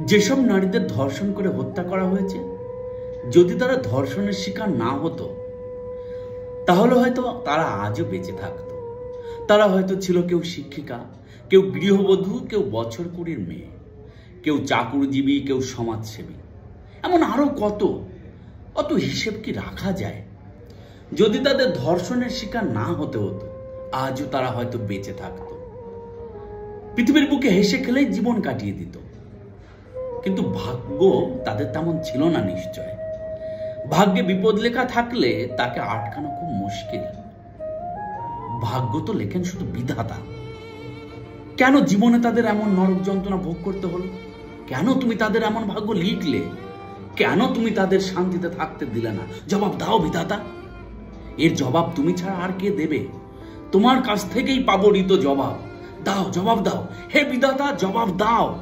যেসব নারীদের ধর্ষণ করে হত্যা করা হয়েছে, যদি তারা ধর্ষণের শিকার না হতো তাহলে হয়তো তারা আজও বেঁচে থাকতো। তারা হয়তো ছিল কেউ শিক্ষিকা, কেউ গৃহবধূ, কেউ বছর কুড়ির মেয়ে, কেউ চাকুরিজীবী, কেউ সমাজসেবী, এমন আরো কত। অত হিসেব কি রাখা যায়? যদি তাদের ধর্ষণের শিকার না হতে হতো আজও তারা হয়তো বেঁচে থাকতো, পৃথিবীর বুকে হেসে খেলেই জীবন কাটিয়ে দিত। কিন্তু ভাগ্য তাদের তেমন ছিল না নিশ্চয়। ভাগ্যে বিপদ লেখা থাকলে তাকে আটকানো খুব মুশকিল। ভাগ্য তো লেখেন শুধু বিধাতা। কেন জীবনে তাদের এমন নরক যন্ত্রণা ভোগ করতে হলো? কেন তুমি তাদের এমন ভাগ্য লিখলে? কেন তুমি তাদের শান্তিতে থাকতে দিলে না? জবাব দাও বিধাতা। এর জবাব তুমি ছাড়া আর কে দেবে? তোমার কাছ থেকেই পাবো ঋত জবাব। দাও, জবাব দাও হে বিধাতা, জবাব দাও।